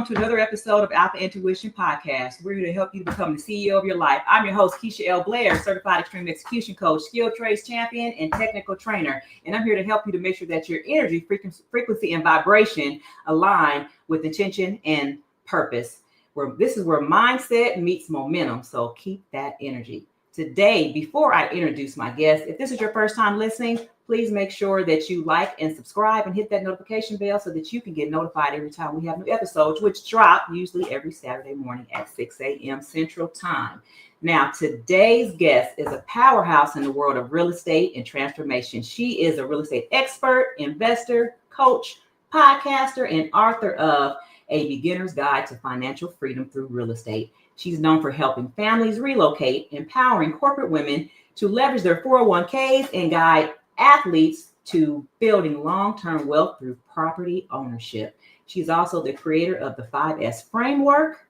welcome to another episode of Alpha Intuition Podcast. We're here to help you become the CEO of your life. I'm your host, Keisha L. Blair, certified extreme execution coach, skilled trades champion, and technical trainer. And I'm here to help you to make sure that your energy, frequency, and vibration align with intention and purpose. This is where mindset meets momentum. So keep that energy. Today, before I introduce my guest, if this is your first time listening, please make sure that you like and subscribe and hit that notification bell so that you can get notified every time we have new episodes, which drop usually every Saturday morning at 6 a.m. Central Time. Now, today's guest is a powerhouse in the world of real estate and transformation. She is a real estate expert, investor, coach, podcaster, and author of A Beginner's Guide to Financial Freedom Through Real Estate. She's known for helping families relocate, empowering corporate women to leverage their 401ks, and guide athletes to building long-term wealth through property ownership. She's also the creator of the 5S framework.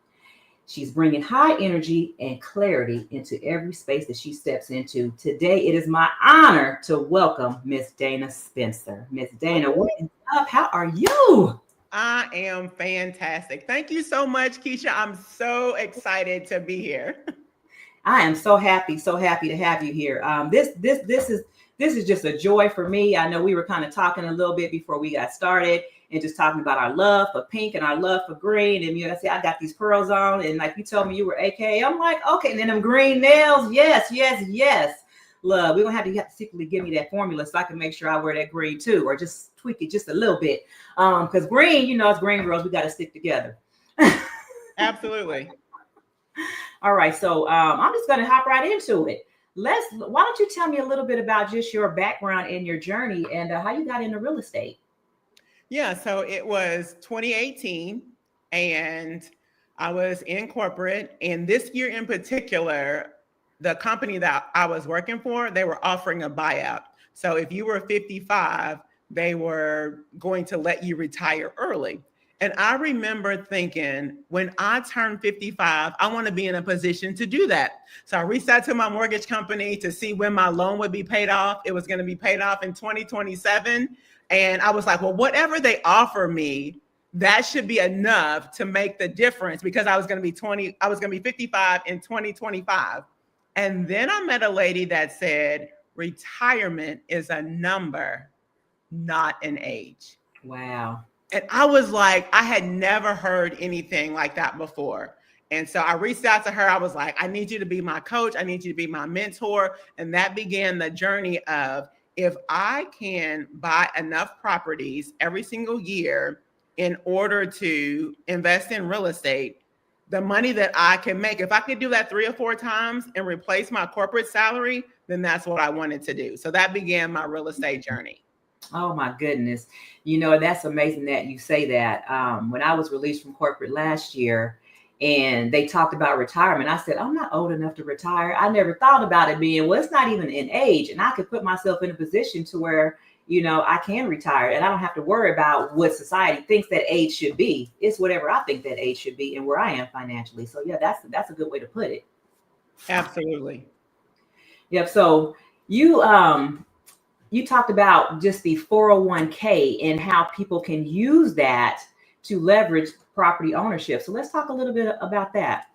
She's bringing high energy and clarity into every space that she steps into. Today, it is my honor to welcome Miss Dana Spencer. Miss Dana, what is up? How are you? I am fantastic. Thank you so much, Keisha. I'm so excited to be here. I am so happy to have you here. This is just a joy for me. I know we were kind of talking a little bit before we got started and just talking about our love for pink and our love for green. And I say I got these pearls on, and like you told me you were AKA. I'm like, okay, and then them green nails, yes. Love, we're gonna have to secretly give me that formula so I can make sure I wear that green too, or just tweak it just a little bit. Because green, it's green girls, we got to stick together. Absolutely. All right, so I'm just gonna hop right into it. Why don't you tell me a little bit about just your background and your journey and how you got into real estate? Yeah, so it was 2018 and I was in corporate, and this year in particular, the company that I was working for, they were offering a buyout. So if you were 55, they were going to let you retire early. And I remember thinking, when I turn 55, I want to be in a position to do that. So I reached out to my mortgage company to see when my loan would be paid off. It was going to be paid off in 2027. And I was like, well, whatever they offer me, that should be enough to make the difference, because I was going to be 55 in 2025. And then I met a lady that said, retirement is a number, not an age. Wow. And I was like, I had never heard anything like that before. And so I reached out to her. I was like, I need you to be my coach. I need you to be my mentor. And that began the journey of, if I can buy enough properties every single year in order to invest in real estate, the money that I can make, if I could do that 3 or 4 times and replace my corporate salary, then that's what I wanted to do. So that began my real estate journey. Oh my goodness. That's amazing that you say that. When I was released from corporate last year and they talked about retirement, I said, I'm not old enough to retire. I never thought about it being, well, it's not even in age. And I could put myself in a position to where, I can retire and I don't have to worry about what society thinks that age should be. It's whatever I think that age should be and where I am financially. So yeah, that's a good way to put it. Absolutely. Yep. So you talked about just the 401k and how people can use that to leverage property ownership. So let's talk a little bit about that.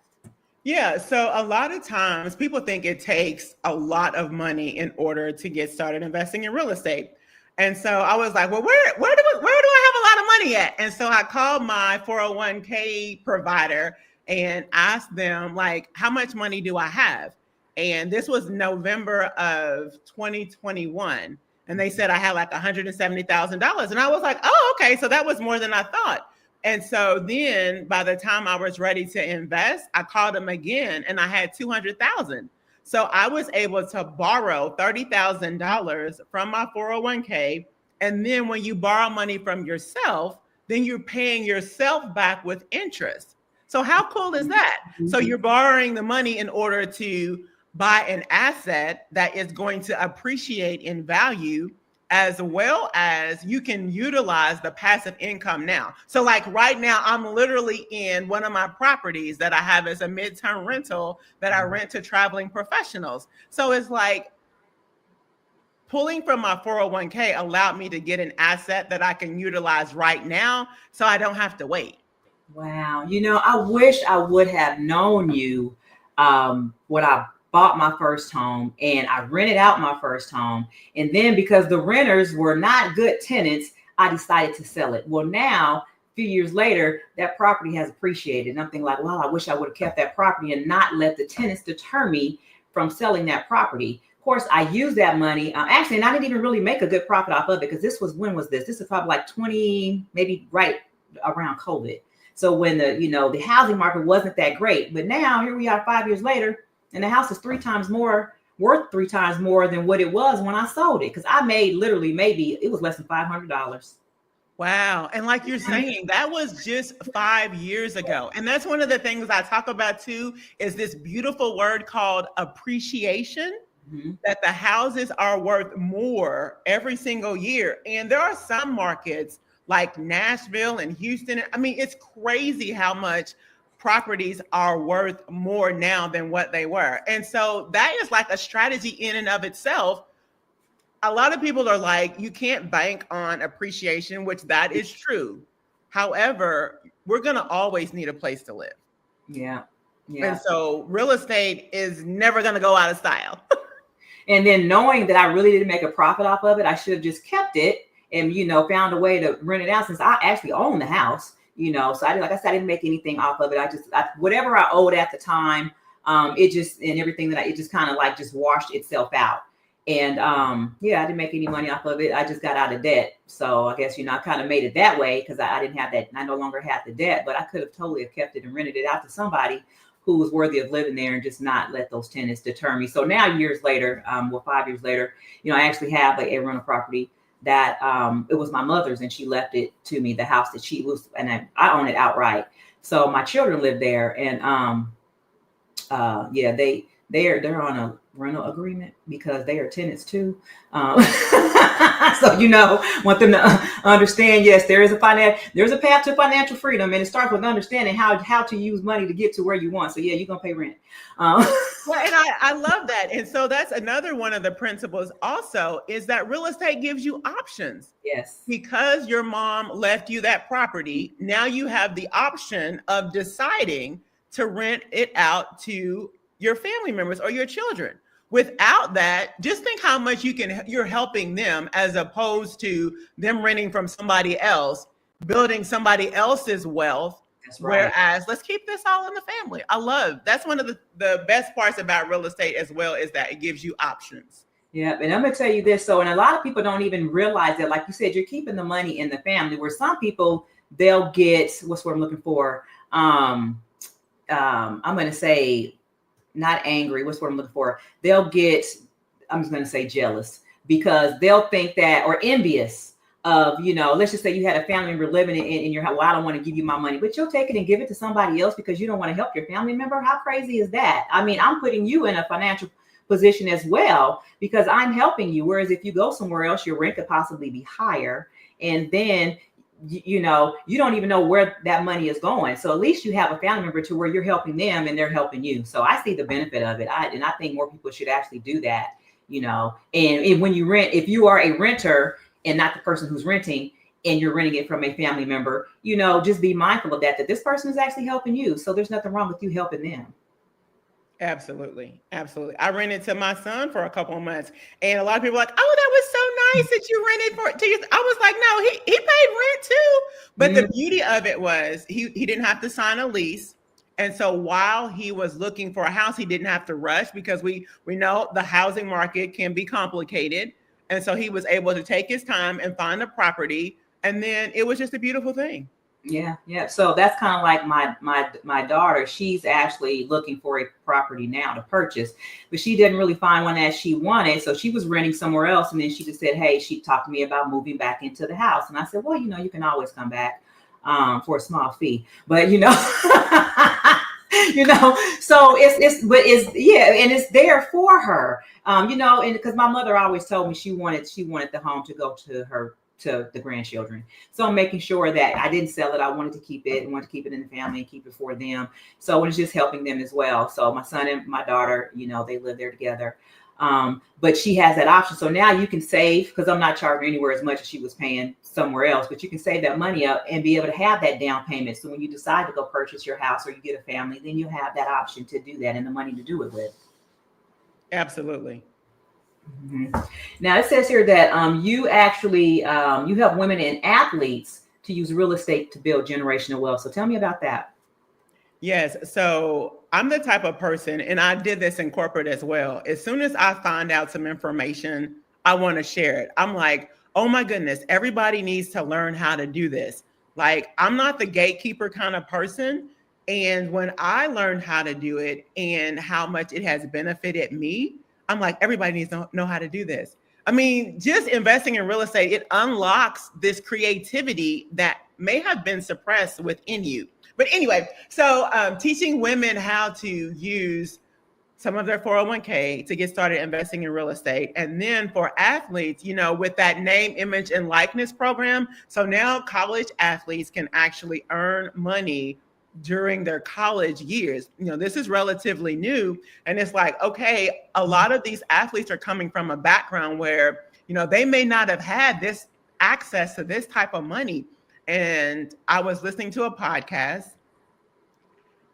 Yeah. So a lot of times people think it takes a lot of money in order to get started investing in real estate. And so I was like, well, where do I have a lot of money at? And so I called my 401k provider and asked them, like, how much money do I have? And this was November of 2021. And they said I had like $170,000. And I was like, oh, okay. So that was more than I thought. And so then by the time I was ready to invest, I called them again and I had 200,000. So I was able to borrow $30,000 from my 401k. And then when you borrow money from yourself, then you're paying yourself back with interest. So how cool is that? So you're borrowing the money in order to buy an asset that is going to appreciate in value, as well as you can utilize the passive income now. So like right now, I'm literally in one of my properties that I have as a midterm rental that I rent to traveling professionals. So it's like pulling from my 401k allowed me to get an asset that I can utilize right now, so I don't have to wait. Wow. I wish I would have known you when I bought my first home and I rented out my first home. And then because the renters were not good tenants, I decided to sell it. Well, now, a few years later, that property has appreciated. And I'm thinking like, well, I wish I would have kept that property and not let the tenants deter me from selling that property. Of course, I used that money. Actually, and I didn't even really make a good profit off of it because when was this? This is probably like 20, maybe right around COVID. So when the housing market wasn't that great, but now here we are 5 years later, and the house is worth 3 times more than what it was when I sold it. Because I made literally maybe it was less than $500. Wow. And like you're saying, that was just 5 years ago. And that's one of the things I talk about too, is this beautiful word called appreciation, that the houses are worth more every single year. And there are some markets like Nashville and Houston. I mean, it's crazy how much properties are worth more now than what they were. And so that is like a strategy in and of itself. A lot of people are like, you can't bank on appreciation, which that is true. However, we're going to always need a place to live. Yeah. And so real estate is never going to go out of style. And then knowing that I really didn't make a profit off of it, I should have just kept it and, found a way to rent it out since I actually own the house, so I didn't make anything off of it. Whatever I owed at the time, it just kind of like just washed itself out. And I didn't make any money off of it. I just got out of debt. So I guess, I kind of made it that way because I didn't have that. I no longer had the debt, but I could have totally have kept it and rented it out to somebody who was worthy of living there and just not let those tenants deter me. So now years later, 5 years later, I actually have a rental property that it was my mother's and she left it to me, the house that she was, and I own it outright. So my children live there and they're on a rental agreement because they are tenants too. So, want them to understand, yes, there's a path to financial freedom, and it starts with understanding how to use money to get to where you want. So yeah, you're going to pay rent. Well, and I love that. And so that's another one of the principles also is that real estate gives you options. Yes. Because your mom left you that property, now you have the option of deciding to rent it out to your family members or your children. Without that, just think how much you're helping them as opposed to them renting from somebody else, building somebody else's wealth. That's right. Whereas let's keep this all in the family. That's one of the best parts about real estate as well, is that it gives you options. Yeah, and I'm gonna tell you this. So, and a lot of people don't even realize that, like you said, you're keeping the money in the family. Where some people, they'll get what's what I'm looking for. I'm gonna say not angry. What's what I'm looking for? They'll get, I'm just gonna say jealous because they'll think that, or envious of, let's just say you had a family member living in your house. Well, I don't want to give you my money, but you'll take it and give it to somebody else because you don't want to help your family member. How crazy is that? I mean, I'm putting you in a financial position as well because I'm helping you. Whereas if you go somewhere else, your rent could possibly be higher. And then, you don't even know where that money is going. So at least you have a family member to where you're helping them and they're helping you. So I see the benefit of it. I think more people should actually do that, and when you rent, if you are a renter and not the person who's renting and you're renting it from a family member, just be mindful of that this person is actually helping you. So there's nothing wrong with you helping them. Absolutely. Absolutely. I rented to my son for a couple of months and a lot of people are like, oh, that was so nice that you rented to you. I was like, no, he paid rent too. But the beauty of it was he didn't have to sign a lease. And so while he was looking for a house, he didn't have to rush because we know the housing market can be complicated. And so he was able to take his time and find a property. And then it was just a beautiful thing. Yeah. So that's kind of like my daughter. She's actually looking for a property now to purchase, but she didn't really find one that she wanted. So she was renting somewhere else. And then she just said, hey, she talked to me about moving back into the house. And I said, well, you can always come back for a small fee. But, so it's there for her, and because my mother always told me she wanted the home to go to the grandchildren. So I'm making sure that I didn't sell it. I wanted to keep it and wanted to keep it in the family and keep it for them. So it's just helping them as well. So my son and my daughter, they live there together. But she has that option. So now you can save, because I'm not charging anywhere as much as she was paying somewhere else, but you can save that money up and be able to have that down payment. So when you decide to go purchase your house or you get a family, then you have that option to do that and the money to do it with. Absolutely. Mm-hmm. Now it says here that you actually you help women and athletes to use real estate to build generational wealth. So tell me about that. Yes. So I'm the type of person, and I did this in corporate as well. As soon as I find out some information, I want to share it. I'm like, oh my goodness, everybody needs to learn how to do this. Like, I'm not the gatekeeper kind of person. And when I learned how to do it and how much it has benefited me, I'm like, everybody needs to know how to do this. I mean, just investing in real estate, it unlocks this creativity that may have been suppressed within you. But anyway, so teaching women how to use some of their 401k to get started investing in real estate. And then for athletes, you know, with that name, image, and likeness program. So now college athletes can actually earn money during their college years. You know, this is relatively new. And it's like, okay, a lot of these athletes are coming from a background where, you know, they may not have had this access to this type of money. And I was listening to a podcast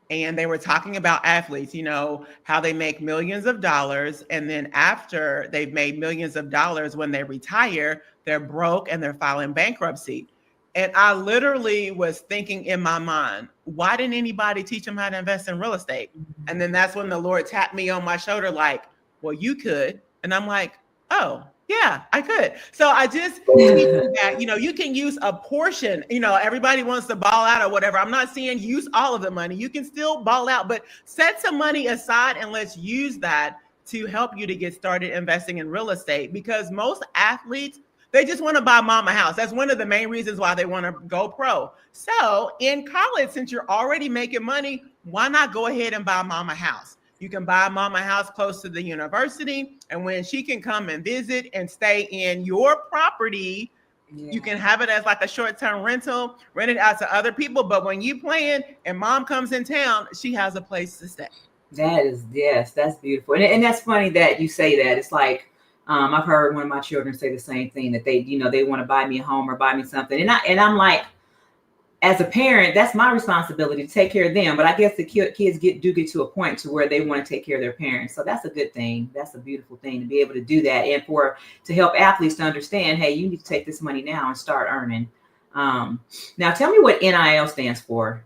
and they were talking about athletes, you know, how they make millions of dollars. And then after they've made millions of dollars, when they retire, they're broke and they're filing bankruptcy. And I literally was thinking in my mind, why didn't anybody teach them how to invest in real estate? And then that's when the Lord tapped me on my shoulder, like, well, you could. And I'm like, oh, yeah, I could. So I just teach that, you know, you can use a portion, you know, everybody wants to ball out or whatever. I'm not saying use all of the money. You can still ball out, but set some money aside and let's use that to help you to get started investing in real estate, because most athletes, they just want to buy mama house. That's one of the main reasons why they want to go pro. So in college, since you're already making money, why not go ahead and buy mama house? You can buy mama house close to the university. And when she can come and visit and stay in your property, you can have it as like a short-term rental, rent it out to other people. But when you playing and mom comes in town, she has a place to stay. That is, yes, that's beautiful. And that's funny that you say that. It's like, I've heard one of my children say the same thing, that they, you know, they want to buy me a home or buy me something. And I'm like, as a parent, that's my responsibility to take care of them. But I guess the kids do get to a point to where they want to take care of their parents. So that's a good thing. That's a beautiful thing to be able to do that. And to help athletes to understand, hey, you need to take this money now and start earning. Now tell me what NIL stands for.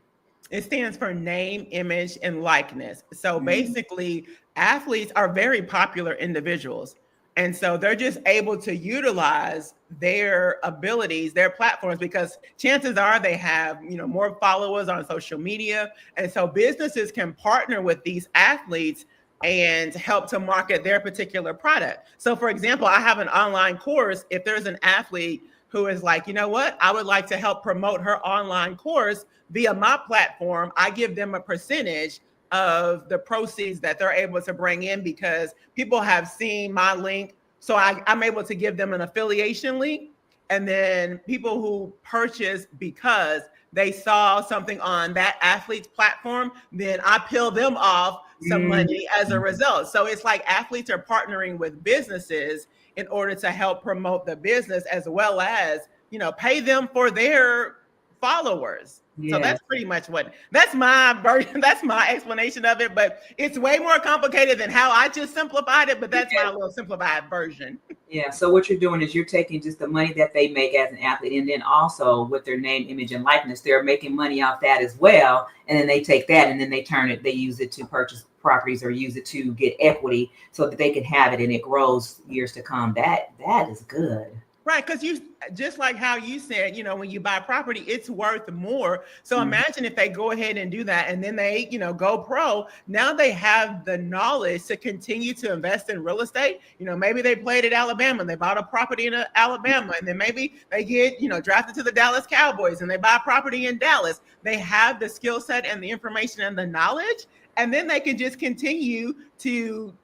It stands for name, image, and likeness. So basically, athletes are very popular individuals. And so they're just able to utilize their abilities, their platforms, because chances are they have, you know, more followers on social media. And so businesses can partner with these athletes and help to market their particular product. So for example, I have an online course. If there's an athlete who is like, you know what, I would like to help promote her online course via my platform, I give them a percentage of the proceeds that they're able to bring in, because people have seen my link. So I'm able to give them an affiliation link. And then people who purchase because they saw something on that athlete's platform, then I peel them off some money as a result. So it's like athletes are partnering with businesses in order to help promote the business, as well as, you know, pay them for their followers. Yeah. So that's pretty much that's my version. That's my explanation of it, but it's way more complicated than how I just simplified it, but that's my little simplified version. Yeah. So what you're doing is you're taking just the money that they make as an athlete, and then also with their name, image, and likeness, they're making money off that as well. And then they take that and then they use it to purchase properties or use it to get equity so that they can have it and it grows years to come. That is good. Right, because you just like how you said, you know, when you buy property, it's worth more. So imagine if they go ahead and do that, and then they, you know, go pro. Now they have the knowledge to continue to invest in real estate. You know, maybe they played at Alabama, and they bought a property in Alabama, and then maybe they get, you know, drafted to the Dallas Cowboys, and they buy property in Dallas. They have the skill set and the information and the knowledge, and then they can just continue to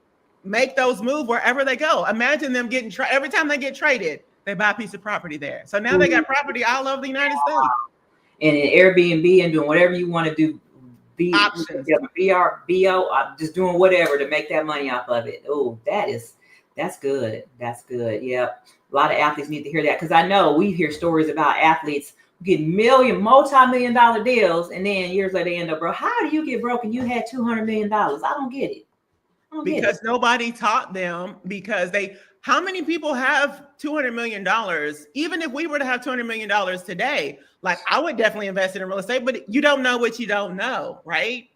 make those moves wherever they go. Imagine them getting every time they get traded, they buy a piece of property there. So now they got property all over the United States. And in Airbnb and doing whatever you want to do, VR, BO, just doing whatever to make that money off of it. Oh, that is That's good. That's good. Yep. A lot of athletes need to hear that because I know we hear stories about athletes getting multi-million dollar deals, and then years later they end up broke. How do you get broke and you had $200 million? I don't get it. I don't get Because it. nobody taught them, because how many people have $200 million? Even if we were to have $200 million today, like I would definitely invest in real estate, but you don't know what you don't know, right?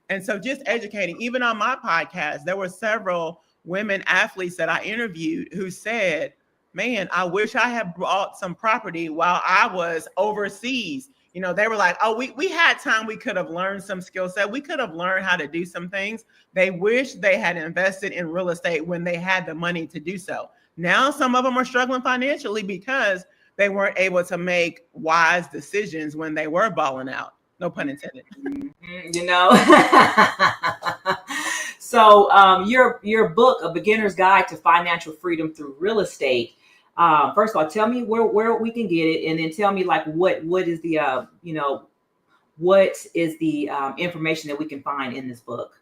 And so just educating, even on my podcast, there were several women athletes that I interviewed who said, man, I wish I had bought some property while I was overseas. You know, they were like, oh, we had time. We could have learned some skill set. We could have learned how to do some things. They wish they had invested in real estate when they had the money to do so. Now, some of them are struggling financially because they weren't able to make wise decisions when they were balling out. No pun intended. You know. So your book, A Beginner's Guide to Financial Freedom Through Real Estate. First of all, tell me where we can get it, and then tell me like what is the what is the information that we can find in this book.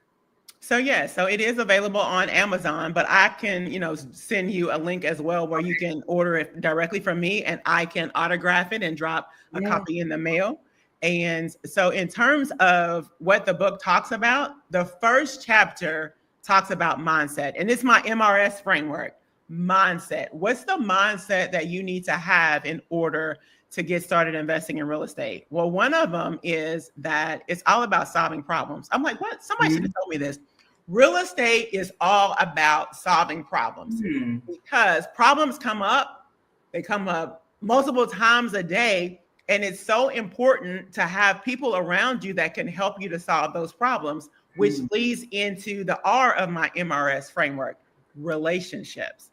So it is available on Amazon, but I can, send you a link as well where you can order it directly from me, and I can autograph it and drop a copy in the mail. And so in terms of what the book talks about, the first chapter talks about mindset, and it's my MRS framework. Mindset. What's the mindset that you need to have in order to get started investing in real estate? Well, one of them is that it's all about solving problems. I'm like, what? Somebody should have told me this. Real estate is all about solving problems because problems come up. They come up multiple times a day. And it's so important to have people around you that can help you to solve those problems, which leads into the R of my MRS framework, relationships.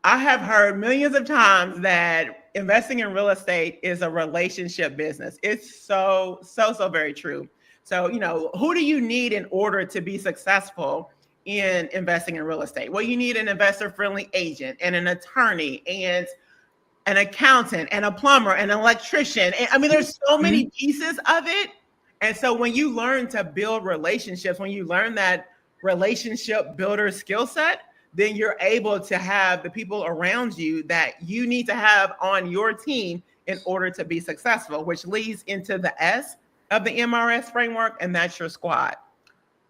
I have heard millions of times that investing in real estate is a relationship business. It's so very true. So, who do you need in order to be successful in investing in real estate? Well, you need an investor-friendly agent and an attorney and an accountant and a plumber and an electrician. And I mean, there's so many pieces of it. And so when you learn to build relationships, when you learn that relationship builder skill set, then you're able to have the people around you that you need to have on your team in order to be successful, which leads into the S of the MRS framework, and that's your squad.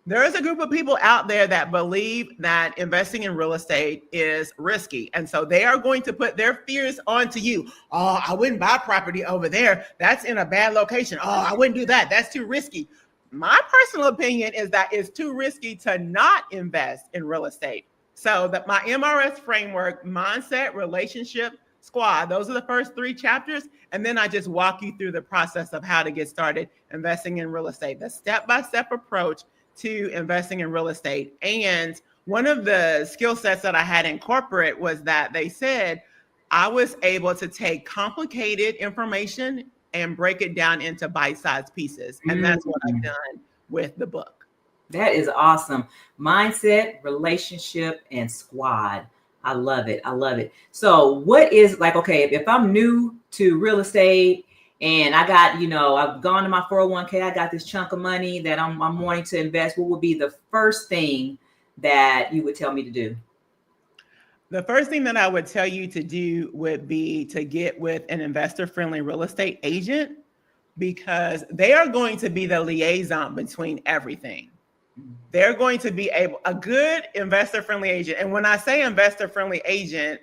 There is a group of people out there that believe that investing in real estate is risky. And so they are going to put their fears onto you. Oh, I wouldn't buy property over there. That's in a bad location. Oh, I wouldn't do that. That's too risky. My personal opinion is that it's too risky to not invest in real estate. So that my MRS framework, mindset, relationship, squad, those are the first 3 chapters. And then I just walk you through the process of how to get started investing in real estate, the step-by-step approach to investing in real estate. And one of the skill sets that I had in corporate was that they said I was able to take complicated information and break it down into bite-sized pieces. And that's what I've done with the book. That is awesome. Mindset, relationship, and squad. I love it. I love it. So what is like, okay, if I'm new to real estate and I got, I've gone to my 401k, I got this chunk of money that I'm wanting to invest, what would be the first thing that you would tell me to do? The first thing that I would tell you to do would be to get with an investor-friendly real estate agent, because they are going to be the liaison between everything. They're going to be a good investor-friendly agent. And when I say investor-friendly agent,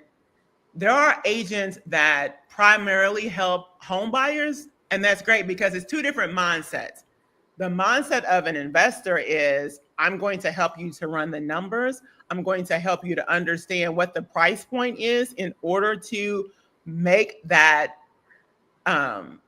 there are agents that primarily help home buyers. And that's great because it's 2 different mindsets. The mindset of an investor is, I'm going to help you to run the numbers. I'm going to help you to understand what the price point is in order to make that the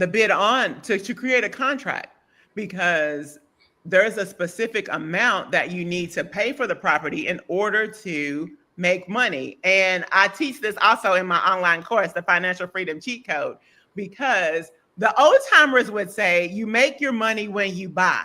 bid on to create a contract, because there's a specific amount that you need to pay for the property in order to make money. And I teach this also in my online course, the Financial Freedom Cheat Code, because the old timers would say you make your money when you buy.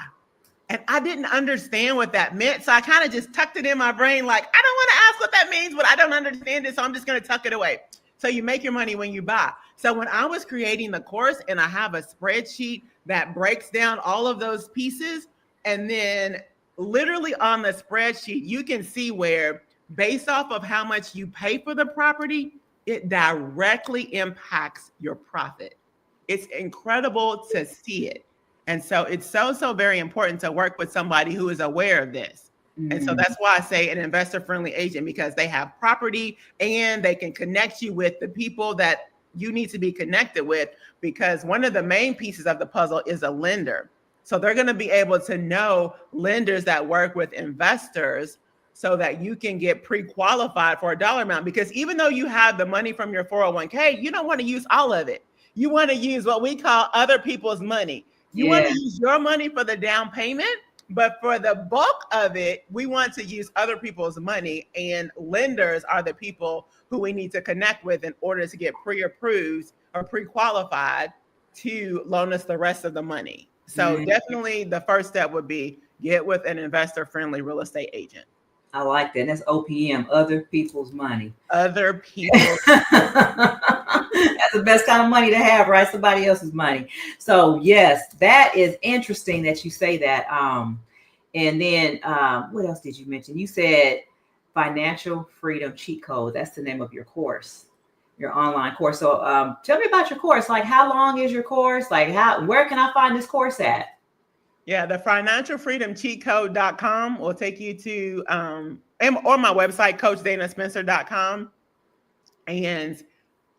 And I didn't understand what that meant. So I kind of just tucked it in my brain, like, I don't want to ask what that means, but I don't understand it. So I'm just going to tuck it away. So you make your money when you buy. So when I was creating the course and I have a spreadsheet that breaks down all of those pieces, and then literally on the spreadsheet, you can see where based off of how much you pay for the property, it directly impacts your profit. It's incredible to see it. And so it's so very important to work with somebody who is aware of this. And so that's why I say an investor-friendly agent, because they have property and they can connect you with the people that you need to be connected with, because one of the main pieces of the puzzle is a lender. So they're going to be able to know lenders that work with investors so that you can get pre-qualified for a dollar amount. Because even though you have the money from your 401k, you don't want to use all of it. You want to use what we call other people's money. You want to use your money for the down payment, but for the bulk of it, we want to use other people's money, and lenders are the people who we need to connect with in order to get pre-approved or pre-qualified to loan us the rest of the money. So definitely the first step would be get with an investor-friendly real estate agent. I like that. That's OPM, other people's money. Other people's That's the best kind of money to have, right? Somebody else's money. So yes, that is interesting that you say that. And then what else did you mention? You said Financial Freedom Cheat Code. That's the name of your course, your online course. So tell me about your course. Like, how long is your course? Like, where can I find this course at? Yeah, the financialfreedomcheatcode.com will take you to, or my website, coachdanaspencer.com. And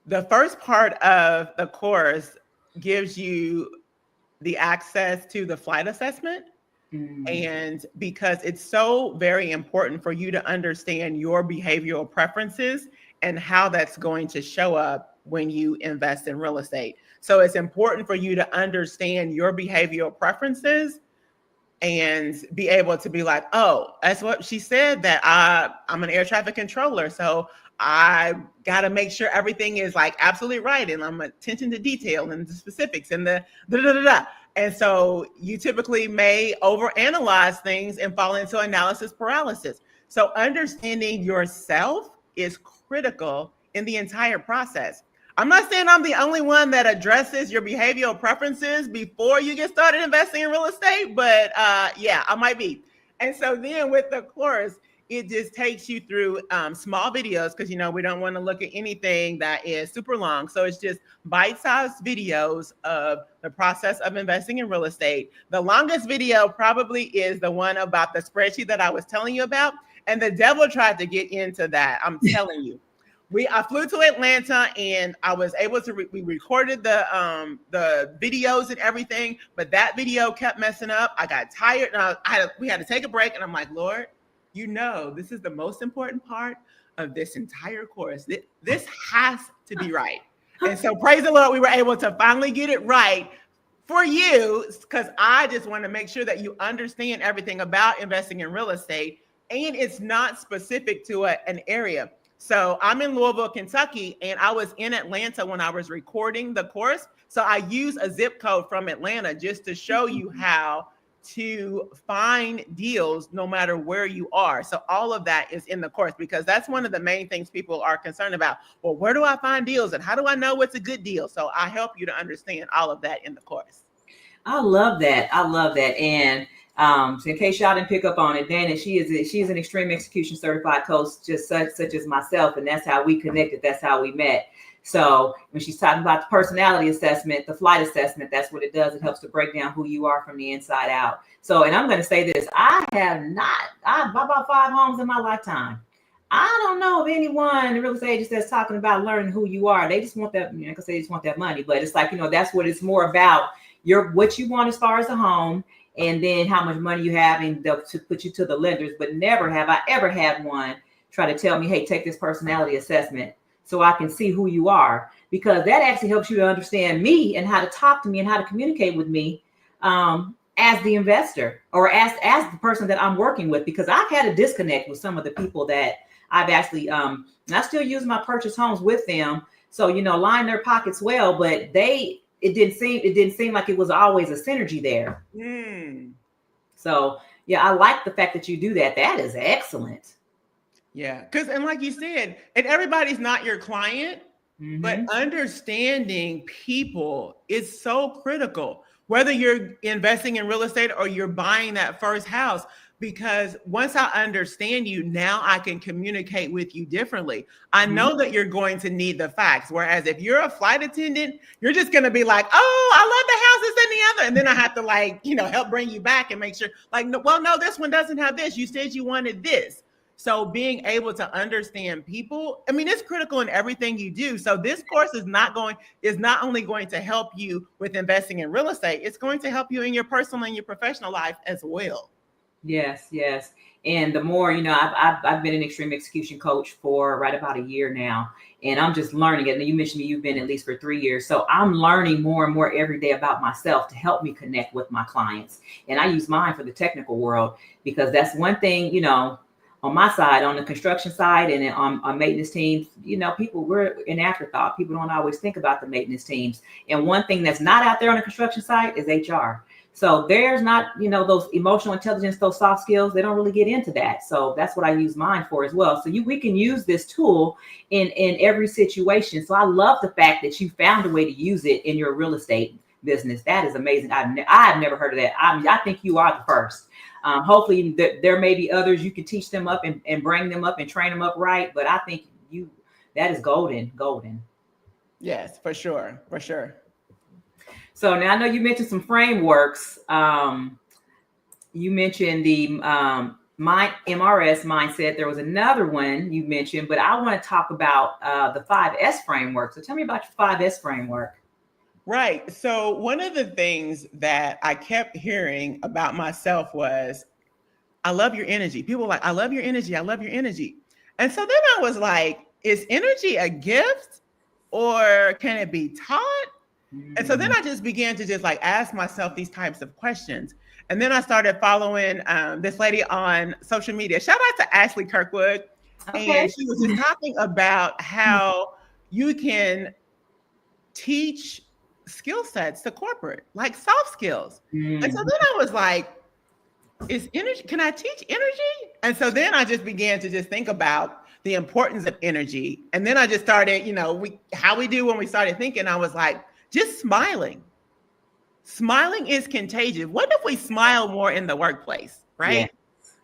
the first part of the course gives you the access to the flight assessment. And because it's so very important for you to understand your behavioral preferences and how that's going to show up when you invest in real estate. So it's important for you to understand your behavioral preferences and be able to be like, oh, that's what she said, that I'm an air traffic controller. So I got to make sure everything is like absolutely right. And I'm attention to detail and the specifics and the da-da-da-da. And so you typically may overanalyze things and fall into analysis paralysis. So understanding yourself is critical in the entire process. I'm not saying I'm the only one that addresses your behavioral preferences before you get started investing in real estate, but yeah, I might be. And so then with the course, it just takes you through small videos, because, you know, we don't want to look at anything that is super long. So it's just bite-sized videos of the process of investing in real estate. The longest video probably is the one about the spreadsheet that I was telling you about. And the devil tried to get into that. I'm telling you. I flew to Atlanta and I was able to, we recorded the videos and everything, but that video kept messing up. I got tired and we had to take a break, and I'm like, Lord, you know, this is the most important part of this entire course. This has to be right. And so praise the Lord, we were able to finally get it right for you, because I just want to make sure that you understand everything about investing in real estate, and it's not specific to an area. So I'm in Louisville, Kentucky, and I was in Atlanta when I was recording the course. So I use a zip code from Atlanta just to show you how to find deals no matter where you are. So all of that is in the course, because that's one of the main things people are concerned about. Well, where do I find deals and how do I know what's a good deal? So I help you to understand all of that in the course. I love that. I love that. And so in case y'all didn't pick up on it, Dana, she's an extreme execution certified coach, just such as myself, and that's how we connected. That's how we met. So when she's talking about the personality assessment, the flight assessment, that's what it does. It helps to break down who you are from the inside out. So, and I'm going to say this, I bought about 5 homes in my lifetime. I don't know of anyone, real estate agents, that's talking about learning who you are. They just want that, you know, because they just want that money. But it's like, you know, that's what it's more about. What you want as far as a home, and then how much money you have, and to put you to the lenders. But never have I ever had one try to tell me, hey, take this personality assessment so I can see who you are, because that actually helps you to understand me and how to talk to me and how to communicate with me as the investor, or as the person that I'm working with, because I've had a disconnect with some of the people that I've actually, and I still use my purchase homes with them. So, you know, line their pockets well, but it didn't seem like it was always a synergy there. So yeah, I like the fact that you do that. That is excellent. Yeah, and like you said, and everybody's not your client, but understanding people is so critical. Whether you're investing in real estate or you're buying that first house, because once I understand you, now I can communicate with you differently. I know that you're going to need the facts. Whereas if you're a flight attendant, you're just going to be like, oh, I love the house, this and the other. And then I have to like, help bring you back and make sure like, no, this one doesn't have this. You said you wanted this. So being able to understand people, I mean, it's critical in everything you do. So this course is not only going to help you with investing in real estate, it's going to help you in your personal and your professional life as well. Yes. And the more, I've been an extreme execution coach for right about a year now, and I'm just learning it. And you mentioned you've been at least for 3 years. So I'm learning more and more every day about myself to help me connect with my clients. And I use mine for the technical world, because that's one thing, on my side, on the construction side, and on maintenance teams, people, we're an afterthought. People don't always think about the maintenance teams. And one thing that's not out there on the construction side is HR. So there's not, those emotional intelligence, those soft skills, they don't really get into that. So that's what I use mine for as well. So we can use this tool in every situation. So I love the fact that you found a way to use it in your real estate business. That is amazing. I've never heard of that. I think you are the first. Hopefully there may be others you can teach them up and bring them up and train them up right. But I think that is golden. Yes, for sure. So now I know you mentioned some frameworks. You mentioned the my MRS mindset. There was another one you mentioned, but I want to talk about the 5S framework. So tell me about your 5S framework. Right. So one of the things that I kept hearing about myself was, I love your energy. People were like, I love your energy. I love your energy. And so then I was like, is energy a gift or can it be taught? And so then I just began to just like ask myself these types of questions. And then I started following this lady on social media. Shout out to Ashley Kirkwood. Okay. And she was just talking about how you can teach skill sets to corporate, like soft skills. And so then I was like, is energy, can I teach energy? And so then I just began to just think about the importance of energy. And then I just started, how we do when we started thinking, I was like, just smiling. Smiling is contagious. What if we smile more in the workplace, right? Yeah.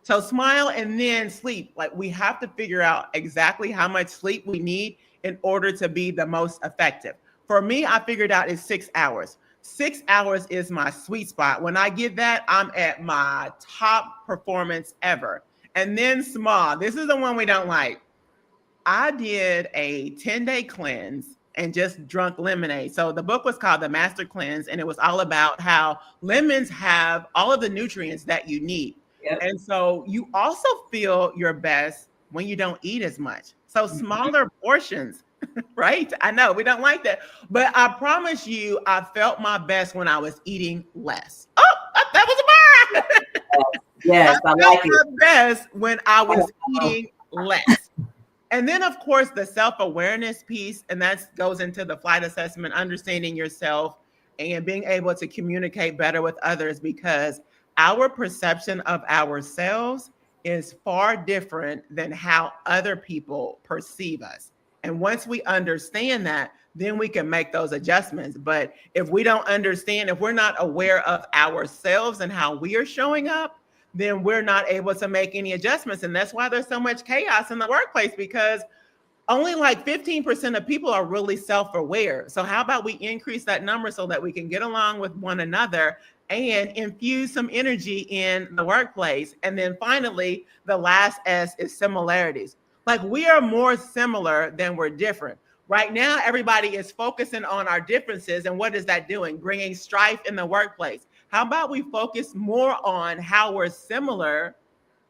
So smile and then sleep. Like we have to figure out exactly how much sleep we need in order to be the most effective. For me, I figured out it's 6 hours. 6 hours is my sweet spot. When I get that, I'm at my top performance ever. And then small. This is the one we don't like. I did a 10-day cleanse and just drunk lemonade. So the book was called The Master Cleanse, and it was all about how lemons have all of the nutrients that you need. Yep. And so you also feel your best when you don't eat as much. So smaller portions. Right? I know we don't like that, but I promise you, I felt my best when I was eating less. Oh, that was a bar. Yes, I like it. My best when I was eating less. And then, of course, the self-awareness piece, and that goes into the flight assessment, understanding yourself and being able to communicate better with others, because our perception of ourselves is far different than how other people perceive us. And once we understand that, then we can make those adjustments. But if we don't understand, if we're not aware of ourselves and how we are showing up, then we're not able to make any adjustments. And that's why there's so much chaos in the workplace, because only like 15% of people are really self-aware. So how about we increase that number so that we can get along with one another and infuse some energy in the workplace? And then finally, the last S is similarities. Like we are more similar than we're different. Right now, everybody is focusing on our differences. And what is that doing? Bringing strife in the workplace. How about we focus more on how we're similar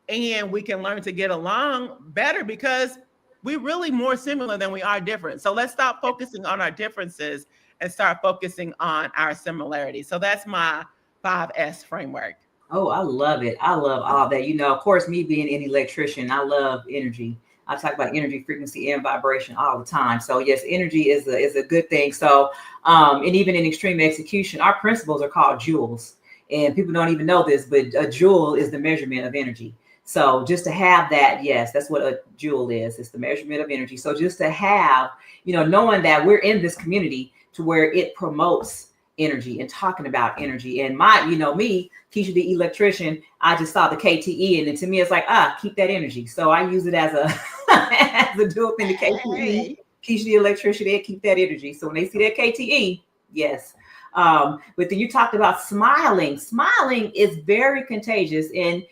and we can learn to get along better, because we're really more similar than we are different. So let's stop focusing on our differences and start focusing on our similarities. So that's my 5S framework. Oh, I love it. I love all that. Of course, me being an electrician, I love energy. I talk about energy, frequency, and vibration all the time. So yes, energy is a good thing. So, and even in extreme execution, our principles are called joules. And people don't even know this, but a joule is the measurement of energy. So just to have that, yes, that's what a joule is. It's the measurement of energy. So just to have, knowing that we're in this community to where it promotes energy and talking about energy. And my, me, Keisha the electrician, I just saw the KTE, and then to me it's like, keep that energy. So I use it as a as a dual thing. The KTE, Keisha the electrician, they keep that energy. So when they see that KTE, yes. But then you talked about smiling. Smiling is very contagious, and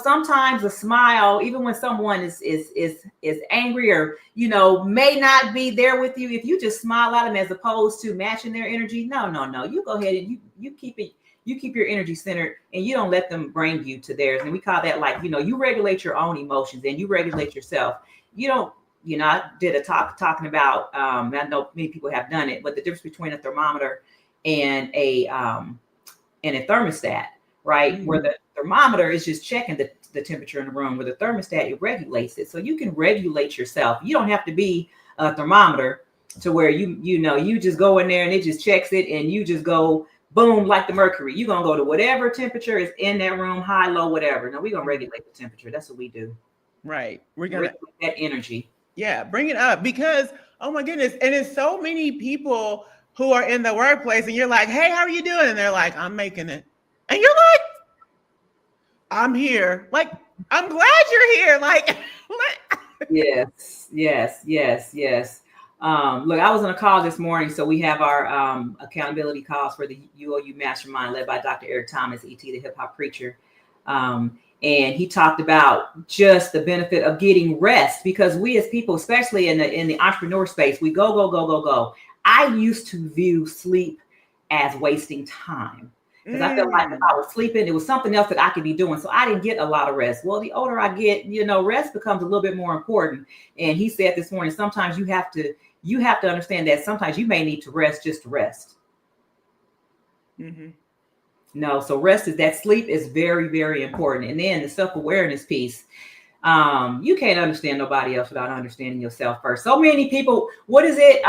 sometimes a smile, even when someone is angry or may not be there with you, if you just smile at them as opposed to matching their energy, no, you go ahead and you keep it. You keep your energy centered, and you don't let them bring you to theirs. And we call that, like, you regulate your own emotions and you regulate yourself. You don't. I did a talking about. I know many people have done it, but the difference between a thermometer and a thermostat, right? Mm-hmm. Where the thermometer is just checking the temperature in the room, where the thermostat, it regulates it. So you can regulate yourself. You don't have to be a thermometer to where you just go in there and it just checks it, and you just go boom, like the mercury. You're gonna go to whatever temperature is in that room, high, low, whatever. No, we're gonna regulate the temperature. That's what we do. Right. We're gonna regulate that energy. Yeah, bring it up, because oh my goodness, and it's so many people who are in the workplace, and you're like, hey, how are you doing? And they're like, I'm making it. And you're like, I'm here. Like, I'm glad you're here. Like, yes. Look, I was on a call this morning. So we have our accountability calls for the UOU Mastermind, led by Dr. Eric Thomas, ET, the hip hop preacher. And he talked about just the benefit of getting rest, because we as people, especially in the entrepreneur space, we go. I used to view sleep as wasting time, because I felt like if I was sleeping, it was something else that I could be doing. So I didn't get a lot of rest. Well, the older I get, rest becomes a little bit more important. And he said this morning, sometimes you have to understand that sometimes you may need to rest just to rest. Mm-hmm. No, so rest is that sleep is very, very important. And then the self-awareness piece. You can't understand nobody else without understanding yourself first. So many people, what is it?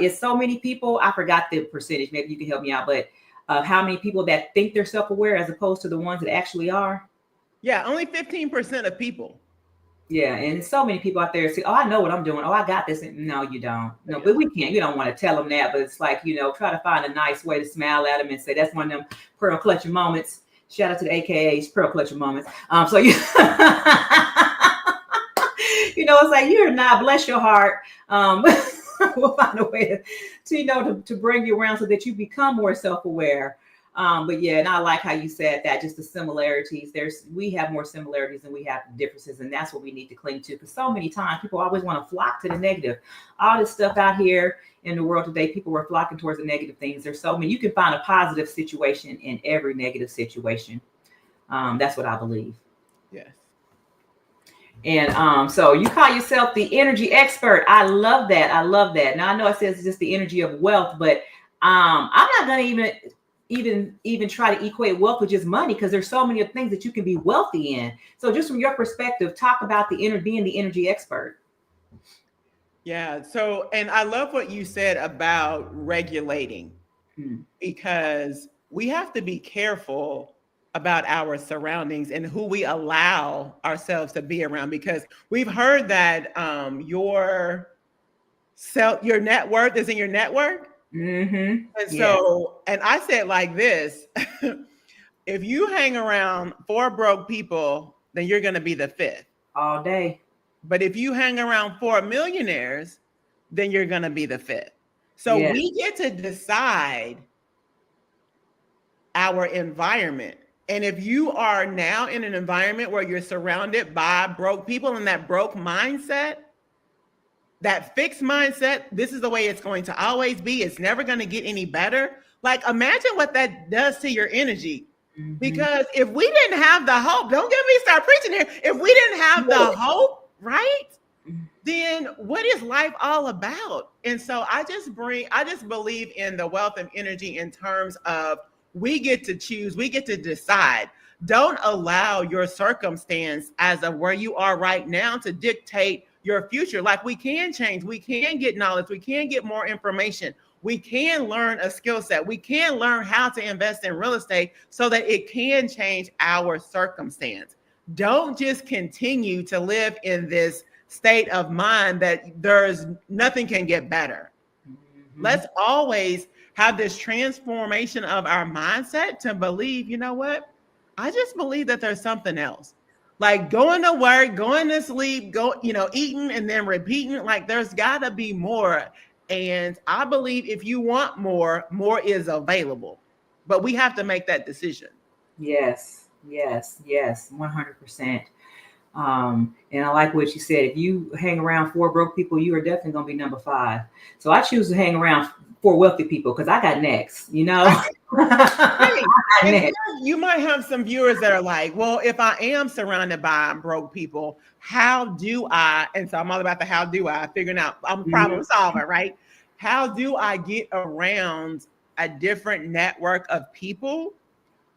It's so many people, I forgot the percentage, maybe you can help me out, but how many people that think they're self-aware as opposed to the ones that actually are? Yeah, only 15% of people. Yeah, and so many people out there say, oh, I know what I'm doing. Oh, I got this. No, you don't. No, but we can't. You don't want to tell them that. But it's like, try to find a nice way to smile at them and say, that's one of them pearl clutching moments. Shout out to the AKAs, pearl clutching moments. So you, it's like, you're not, bless your heart. We'll find a way to bring you around so that you become more self-aware. But yeah, and I like how you said that, just the similarities. We have more similarities than we have differences, and that's what we need to cling to. Because so many times people always want to flock to the negative. All this stuff out here in the world today, people are flocking towards the negative things. There's so many. You can find a positive situation in every negative situation. That's what I believe. Yes. And so you call yourself the energy expert. I love that. Now I know it says it's just the energy of wealth, but I'm not going to even try to equate wealth with just money, because there's so many things that you can be wealthy in. So just from your perspective, talk about being the energy expert. Yeah. So, and I love what you said about regulating, because we have to be careful about our surroundings and who we allow ourselves to be around, because we've heard that your net worth is in your network. Mm-hmm. And so, and I said like this, if you hang around 4 broke people, then you're going to be the 5th all day. But if you hang around 4 millionaires, then you're going to be the 5th. So we get to decide our environment. And if you are now in an environment where you're surrounded by broke people and that broke mindset, that fixed mindset, this is the way it's going to always be. It's never going to get any better. Like, imagine what that does to your energy. Mm-hmm. Because if we didn't have the hope, don't get me start preaching here. If we didn't have the hope, right? Then what is life all about? And so I just believe in the wealth of energy in terms of we get to choose, we get to decide. Don't allow your circumstance as of where you are right now to dictate your future. Like, we can change, we can get knowledge, we can get more information, we can learn a skill set, we can learn how to invest in real estate so that it can change our circumstance. Don't just continue to live in this state of mind that there's nothing can get better. Mm-hmm. Let's always have this transformation of our mindset to believe, you know what? I just believe that there's something else. Like going to work, going to sleep, eating and then repeating. Like there's got to be more. And I believe if you want more, more is available. But we have to make that decision. Yes, 100%. And I like what you said. If you hang around 4 broke people, you are definitely going to be number 5. So I choose to hang around 4 wealthy people because I got next, you know. And you might have some viewers that are like, well, if I am surrounded by broke people, how do I? And so I'm all about the how do I, figuring out, I'm a problem solver, right? How do I get around a different network of people?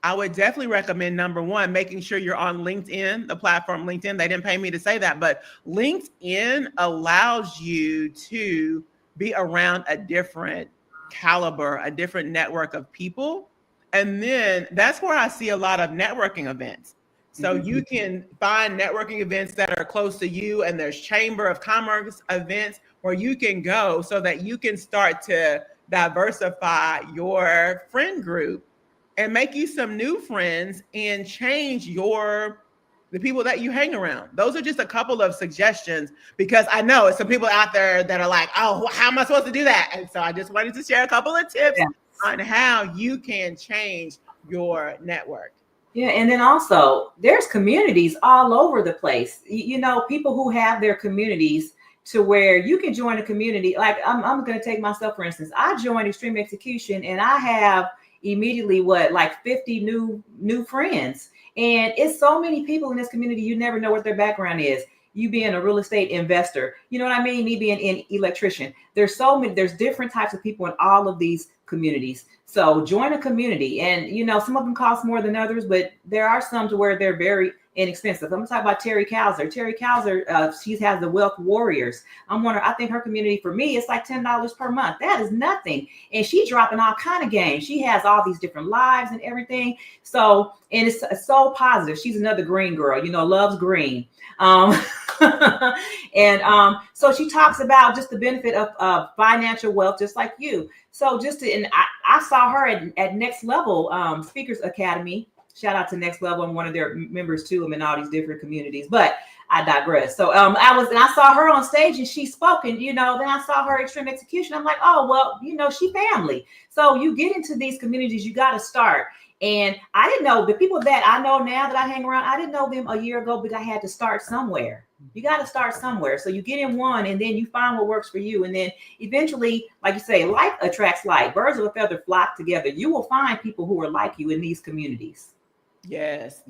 I would definitely recommend, number one, making sure you're on LinkedIn, the platform LinkedIn. They didn't pay me to say that, but LinkedIn allows you to be around a different caliber, a different network of people. And then that's where I see a lot of networking events. So you can find networking events that are close to you, and there's Chamber of Commerce events where you can go so that you can start to diversify your friend group and make you some new friends and change the people that you hang around. Those are just a couple of suggestions, because I know some people out there that are like, oh, how am I supposed to do that? And so I just wanted to share a couple of tips on how you can change your network. Yeah, and then also there's communities all over the place. You know, people who have their communities to where you can join a community. Like I'm going to take myself, for instance. I joined Extreme Execution and I have immediately 50 new friends. And it's so many people in this community, you never know what their background is. You being a real estate investor, you know what I mean? Me being an electrician. There's different types of people in all of these communities. So join a community, and you know, some of them cost more than others, but there are some to where they're very inexpensive. I'm gonna talk about Terry Cowser. Terry Cowser, she has the Wealth Warriors. I think her community for me, it's like $10 per month. That is nothing. And she's dropping all kind of games. She has all these different lives and everything. So, and it's so positive. She's another green girl, you know, loves green. So she talks about just the benefit of financial wealth, just like you. So I saw her at Next Level Speakers Academy. Shout out to Next Level. I'm one of their members too. I'm in all these different communities, but I digress. So I saw her on stage and she spoke, and then I saw her Extreme Execution. I'm like, oh, well, she family. So you get into these communities, you got to start. And I didn't know the people that I know now that I hang around. I didn't know them a year ago, but I had to start somewhere. You got to start somewhere. So you get in one, and then you find what works for you. And then eventually, like you say, like attracts like. Birds of a feather flock together. You will find people who are like you in these communities. Yes,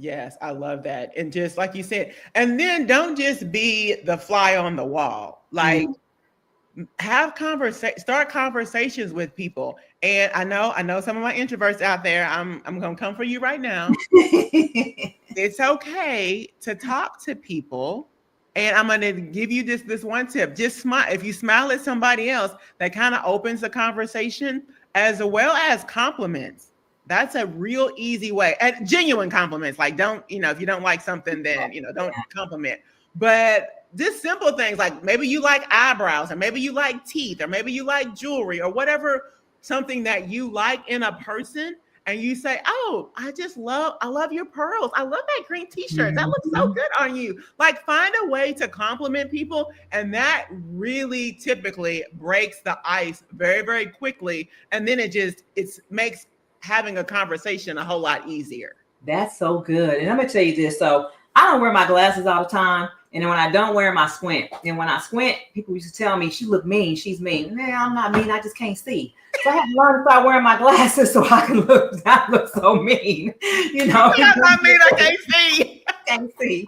I love that. And just like you said, and then don't just be the fly on the wall. Like start conversations with people. And I know some of my introverts out there, I'm gonna come for you right now. It's okay to talk to people. And I'm gonna give you this one tip. Just smile. If you smile at somebody else, that kind of opens the conversation, as well as compliments. That's a real easy way. And genuine compliments. Like don't, if you don't like something, then don't compliment. But just simple things like maybe you like eyebrows, or maybe you like teeth, or maybe you like jewelry, or whatever, something that you like in a person, and you say, oh, I love your pearls. I love that green t-shirt. That looks so good on you. Like find a way to compliment people. And that really typically breaks the ice very, very quickly. And then it makes having a conversation a whole lot easier. That's so good. And I'm going to tell you this. So I don't wear my glasses all the time. And then when I don't wear them, I squint. And when I squint, people used to tell me, she look mean. She's mean. Man, I'm not mean. I just can't see. So I had to learn to start wearing my glasses so I can not look so mean. I'm not mean. I can't see. I can't see.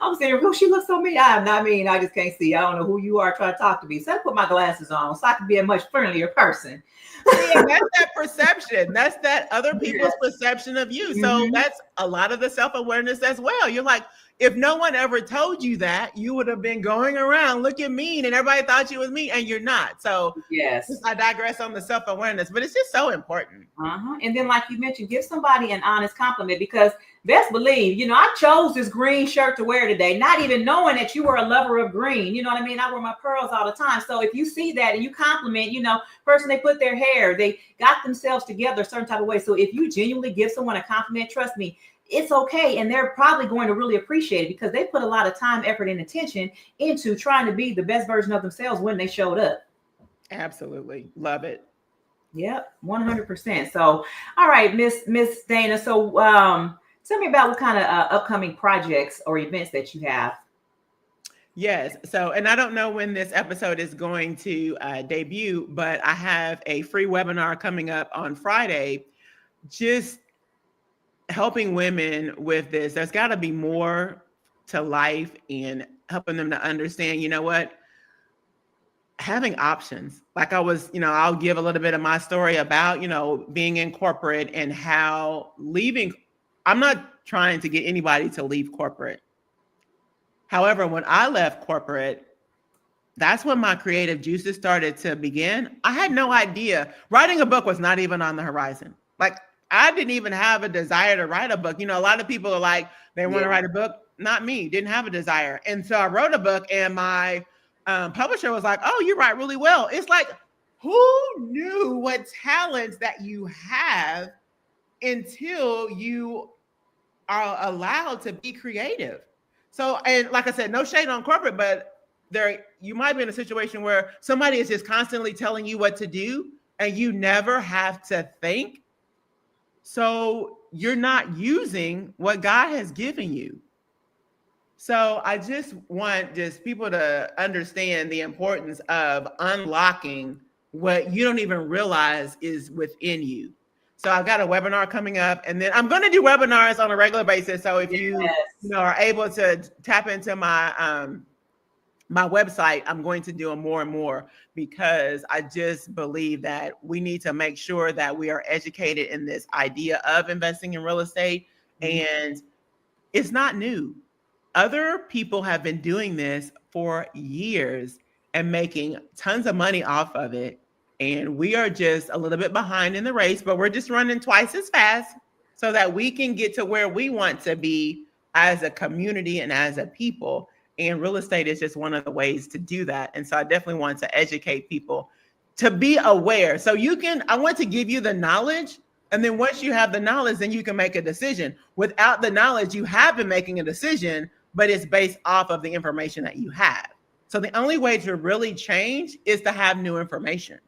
I'm saying, well, she looks so mean. I am not mean. I just can't see. I don't know who you are trying to talk to me. So I put my glasses on so I can be a much friendlier person. Yeah, that's that perception. That's that other people's perception of you. So that's a lot of the self-awareness as well. You're like, if no one ever told you that, you would have been going around looking mean and everybody thought you was mean and you're not. So yes. I digress on the self-awareness, but it's just so important. And then, like you mentioned, give somebody an honest compliment, because best believe, I chose this green shirt to wear today, not even knowing that you were a lover of green. You know what I mean? I wear my pearls all the time. So if you see that and you compliment, person, they put their hair, they got themselves together a certain type of way. So if you genuinely give someone a compliment, trust me, it's okay. And they're probably going to really appreciate it, because they put a lot of time, effort, and attention into trying to be the best version of themselves when they showed up. Absolutely. Love it. Yep, 100%. So, all right, Miss Dana. So, tell me about what kind of upcoming projects or events that you have. Yes. So, and I don't know when this episode is going to debut, but I have a free webinar coming up on Friday, just helping women with this. There's got to be more to life and helping them to understand, what? Having options. Like I was, I'll give a little bit of my story about, being in corporate and how leaving. I'm not trying to get anybody to leave corporate. However, when I left corporate, that's when my creative juices started to begin. I had no idea. Writing a book was not even on the horizon. Like I didn't even have a desire to write a book. A lot of people are like, they want to write a book. Not me, didn't have a desire. And so I wrote a book, and my publisher was like, oh, you write really well. It's like, who knew what talents that you have until you are allowed to be creative? So, and like I said, no shade on corporate, but you might be in a situation where somebody is just constantly telling you what to do and you never have to think. So you're not using what God has given you. So I just want people to understand the importance of unlocking what you don't even realize is within you. So I've got a webinar coming up, and then I'm going to do webinars on a regular basis. So if you are able to tap into my my website, I'm going to do them more and more, because I just believe that we need to make sure that we are educated in this idea of investing in real estate. And it's not new. Other people have been doing this for years and making tons of money off of it. And we are just a little bit behind in the race, but we're just running twice as fast so that we can get to where we want to be as a community and as a people. And real estate is just one of the ways to do that. And so I definitely want to educate people to be aware. So I want to give you the knowledge. And then once you have the knowledge, then you can make a decision. Without the knowledge, you have been making a decision, but it's based off of the information that you have. So the only way to really change is to have new information.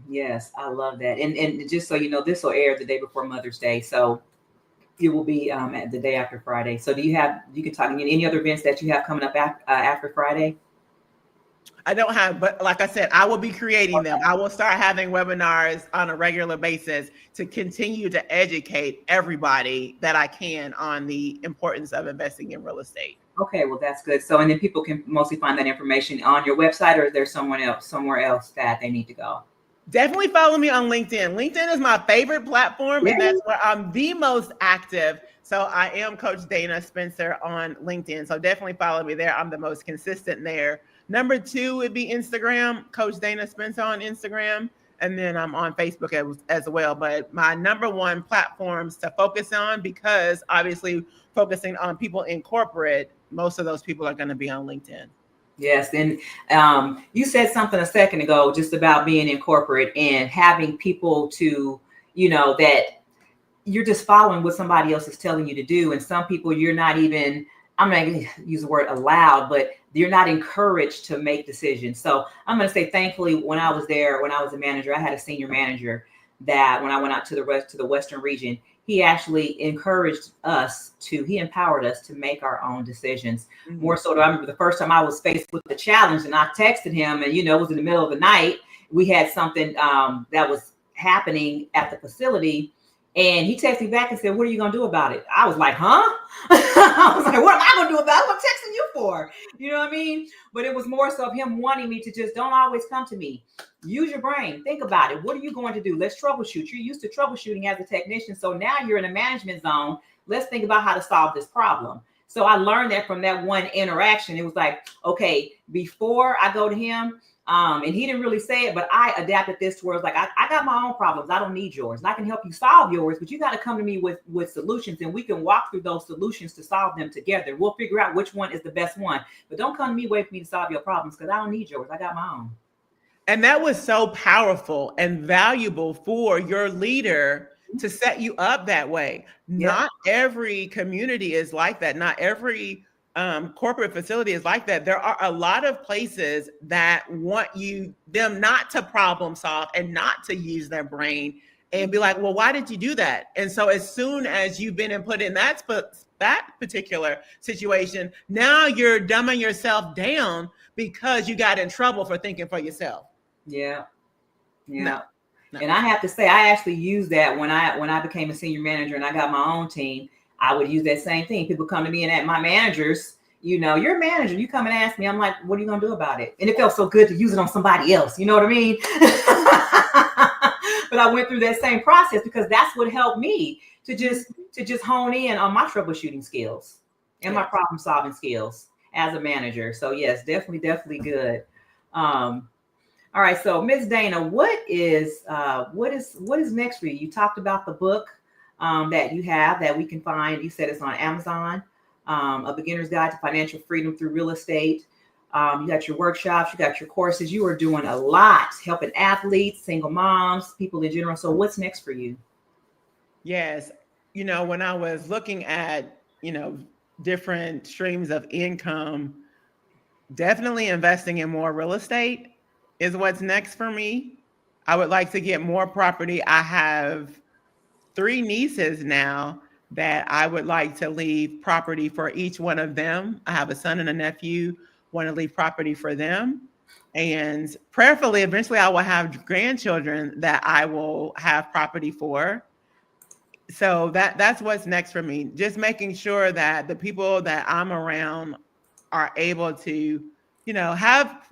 Yes, I love that. And just so you know, this will air the day before Mother's Day. So it will be at the day after Friday. So you can talk any other events that you have coming up after Friday? I don't have, but like I said, I will be creating them. I will start having webinars on a regular basis to continue to educate everybody that I can on the importance of investing in real estate. Okay, well, that's good. So, and then people can mostly find that information on your website, or is there somewhere else that they need to go? Definitely follow me on LinkedIn. LinkedIn is my favorite platform, and that's where I'm the most active. So I am Coach Dana Spencer on LinkedIn. So definitely follow me there. I'm the most consistent there. Number 2 would be Instagram, Coach Dana Spencer on Instagram. And then I'm on Facebook as well. But my number 1 platforms to focus on, because obviously focusing on people in corporate, most of those people are going to be on LinkedIn. Yes. And you said something a second ago just about being in corporate and having people to, that you're just following what somebody else is telling you to do. And some people you're not even, I'm not going to use the word allowed, but you're not encouraged to make decisions. So I'm going to say, thankfully, when I was there, when I was a manager, I had a senior manager that when I went out to the Western region, he actually encouraged us he empowered us to make our own decisions. Mm-hmm. More so, I remember the first time I was faced with the challenge and I texted him, and, it was in the middle of the night. We had something that was happening at the facility. And he texted me back and said, what are you going to do about it? I was like, huh? I was like, what am I going to do about it? What am I texting you for? You know what I mean? But it was more so of him wanting me to just don't always come to me. Use your brain. Think about it. What are you going to do? Let's troubleshoot. You're used to troubleshooting as a technician. So now you're in a management zone. Let's think about how to solve this problem. So I learned that from that one interaction. It was like, okay, before I go to him, and he didn't really say it, but I adapted this to where it's like, I got my own problems. I don't need yours. And I can help you solve yours, but you got to come to me with solutions, and we can walk through those solutions to solve them together. We'll figure out which one is the best one, but don't come to me wait for me to solve your problems, because I don't need yours. I got my own. And that was so powerful and valuable for your leader to set you up that way. Yeah. Not every community is like that. Not every corporate facility is like that. There are a lot of places that want them not to problem solve and not to use their brain and be like, well, why did you do that? And so as soon as you've been put in that particular situation, now you're dumbing yourself down because you got in trouble for thinking for yourself. Yeah. No. And I have to say, I actually used that when I became a senior manager and I got my own team. I would use that same thing. People come to me and at my managers, you're a manager. You come and ask me, I'm like, what are you going to do about it? And it felt so good to use it on somebody else. You know what I mean? But I went through that same process because that's what helped me to just hone in on my troubleshooting skills and my problem solving skills as a manager. So yes, definitely good. All right. So Ms. Dana, what is next for you? You talked about the book that you have that we can find. You said it's on Amazon, A Beginner's Guide to Financial Freedom Through Real Estate. You got your workshops, you got your courses. You are doing a lot, helping athletes, single moms, people in general. So what's next for you? Yes. When I was looking at, different streams of income, definitely investing in more real estate is what's next for me. I would like to get more property. I have 3 nieces now that I would like to leave property for each one of them. I have a son and a nephew, want to leave property for them. And prayerfully, eventually I will have grandchildren that I will have property for. So that's what's next for me. Just making sure that the people that I'm around are able to, have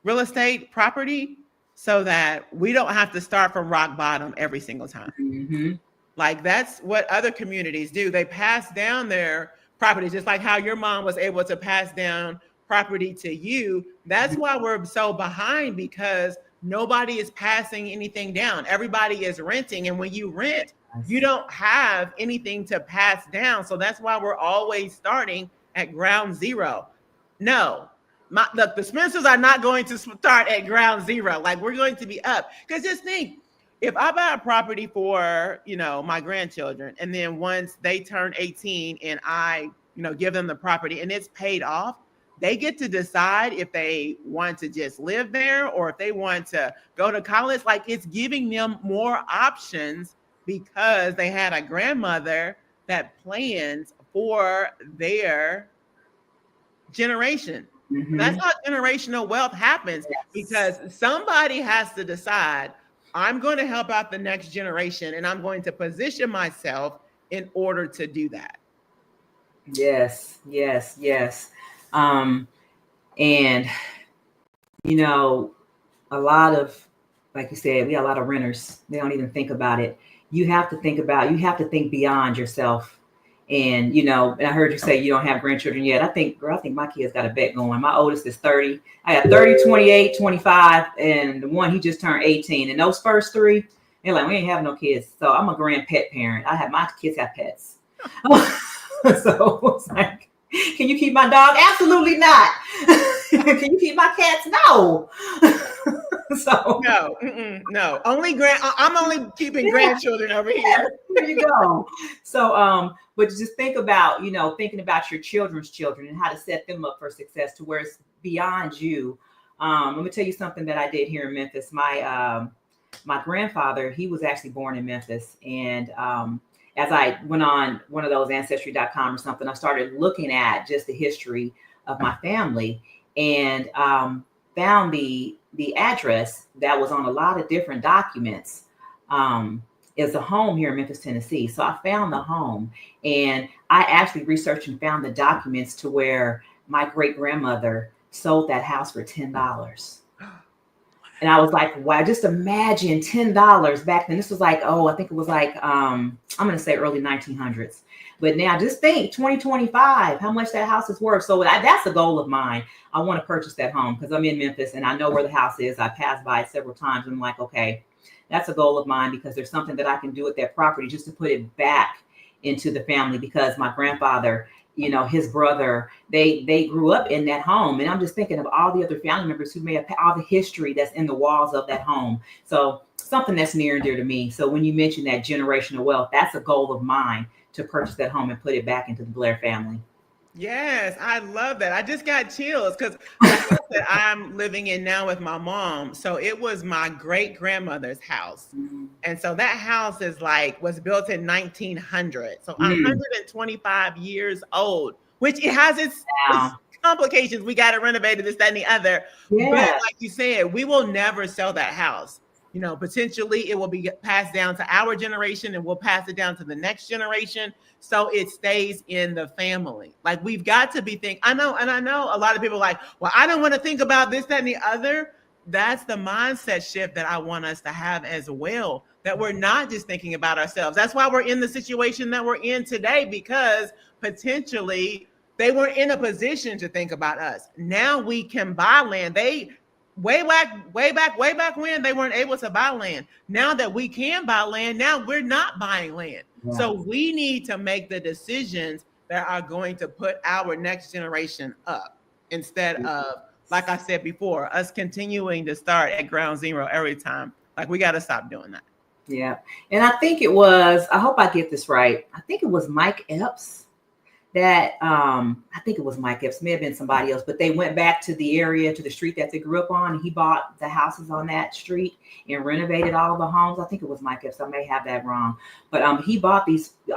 real estate property so that we don't have to start from rock bottom every single time. Mm-hmm. Like that's what other communities do. They pass down their property, just like how your mom was able to pass down property to you. That's why we're so behind, because nobody is passing anything down. Everybody is renting. And when you rent, you don't have anything to pass down. So that's why we're always starting at ground zero. No, the Spencers are not going to start at ground zero. Like we're going to be up. Because just think, if I buy a property for, my grandchildren, and then once they turn 18 and I, give them the property and it's paid off, they get to decide if they want to just live there or if they want to go to college. Like it's giving them more options because they had a grandmother that plans for their generation. Mm-hmm. That's how generational wealth happens. Yes. Because somebody has to decide, I'm going to help out the next generation and I'm going to position myself in order to do that. Yes. And a lot of, like you said, we got a lot of renters. They don't even think about it. You have to think beyond yourself. And, and I heard you say you don't have grandchildren yet. I think my kids got a bet going. My oldest is 30. I got 30, 28, 25, and the one, he just turned 18. And those first 3, they're like, we ain't having no kids. So I'm a grand pet parent. My kids have pets. So it's like, can you keep my dog? Absolutely not. Can you keep my cats? No. So no. I'm only keeping grandchildren over here. There you go. So, but just think about, thinking about your children's children and how to set them up for success to where it's beyond you. Let me tell you something that I did here in Memphis. My grandfather, he was actually born in Memphis, and as I went on one of those ancestry.com or something, I started looking at just the history of my family and found the address that was on a lot of different documents. Is a home here in Memphis, Tennessee. So I found the home and I actually researched and found the documents to where my great grandmother sold that house for $10. And I was like, wow, just imagine $10 back then. This was like, oh, I think it was like, I'm going to say early 1900s. But now just think 2025, how much that house is worth. So that's a goal of mine. I want to purchase that home because I'm in Memphis and I know where the house is. I passed by it several times. And I'm like, okay, that's a goal of mine because there's something that I can do with that property just to put it back into the family, because my grandfather, you know, his brother, they grew up in that home. And I'm just thinking of all the other family members who may have all the history that's in the walls of that home. So something that's near and dear to me. So when you mention that generational wealth, that's a goal of mine, to purchase that home and put it back into the Blair family. Yes, I love that. I just got chills because the house that I'm living in now with my mom, so it was my great grandmother's house. Mm-hmm. And so that house was built in 1900. So 125 years old, which it has its complications. We got to renovate it, this, that, and the other. Yeah. But like you said, we will never sell that house. You know, potentially it will be passed down to our generation and we'll pass it down to the next generation. So it stays in the family. Like we've got to be thinking, I know a lot of people are like, well, I don't want to think about this, that, and the other. That's the mindset shift that I want us to have as well, that we're not just thinking about ourselves. That's why we're in the situation that we're in today, because potentially they weren't in a position to think about us. Now we can buy land. Way back when they weren't able to buy land. Now that we can buy land, now we're not buying land. Yes. So we need to make the decisions that are going to put our next generation up, instead of, like I said before, us continuing to start at ground zero every time. Like we got to stop doing that. Yeah. And I think it was, I hope I get this right, I think it was Mike Epps. I think it was Mike Epps, may have been somebody else, but they went back to the area, to the street that they grew up on. And he bought the houses on that street and renovated all the homes. I think it was Mike Epps. I may have that wrong, but he bought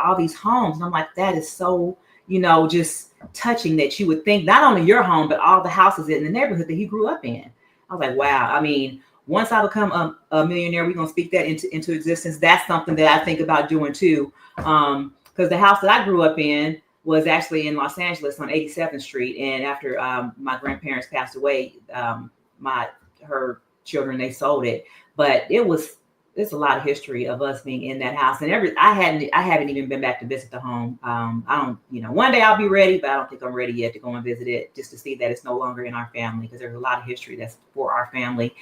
all these homes. And I'm like, that is so, you know, just touching, that you would think not only your home, but all the houses in the neighborhood that he grew up in. I was like, wow. I mean, once I become a millionaire, we're going to speak that into existence. That's something that I think about doing too. Because the house that I grew up in was actually in Los Angeles on 87th Street. And after my grandparents passed away, her children, they sold it. But there's a lot of history of us being in that house. And I haven't even been back to visit the home. I don't, you know, one day I'll be ready, but I don't think I'm ready yet to go and visit it, just to see that it's no longer in our family, because there's a lot of history that's for our family.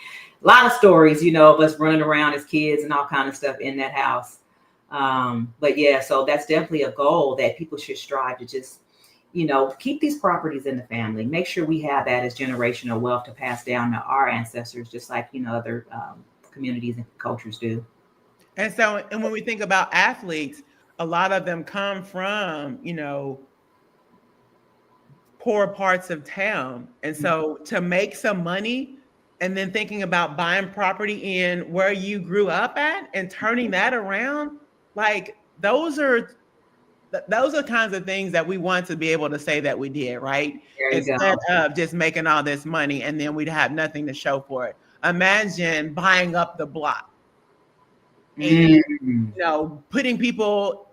A lot of stories, you know, of us running around as kids and all kind of stuff in that house. But yeah, so that's definitely a goal that people should strive to just, you know, keep these properties in the family. Make sure we have that as generational wealth to pass down to our ancestors, just like, you know, other communities and cultures do. And so, and when we think about athletes, a lot of them come from, you know, poor parts of town. And so to make some money and then thinking about buying property in where you grew up at and turning that around, like those are kinds of things that we want to be able to say that we did, right? Instead of just making all this money and then we'd have nothing to show for it. Imagine buying up the block and, you know, putting people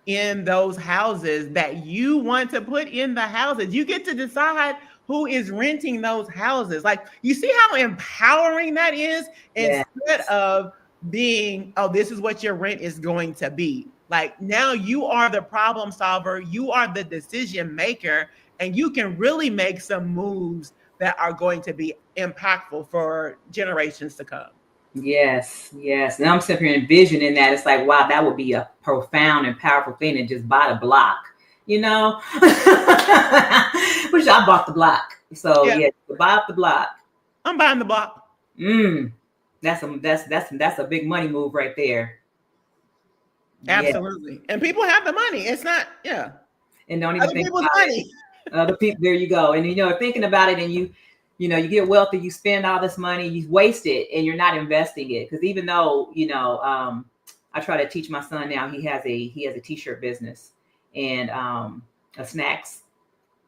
in those houses that you want to put in the houses. You get to decide who is renting those houses. Like, you see how empowering that is, instead of being, oh, this is what your rent is going to be. Like, now you are the problem solver, you are the decision maker, and you can really make some moves that are going to be impactful for generations to come. Yes. Now I'm sitting here envisioning that. It's like, wow, that would be a profound and powerful thing to just buy the block, you know? Which I bought the block. So yeah, buy up the block. I'm buying the block. That's a big money move right there. Absolutely. And people have the money. It's not, and don't even think about money. Other people, there you go. And you know, thinking about it, and you you get wealthy, you spend all this money, you waste it, and you're not investing it. Because even though, you know, I try to teach my son now, he has a t-shirt business and a snacks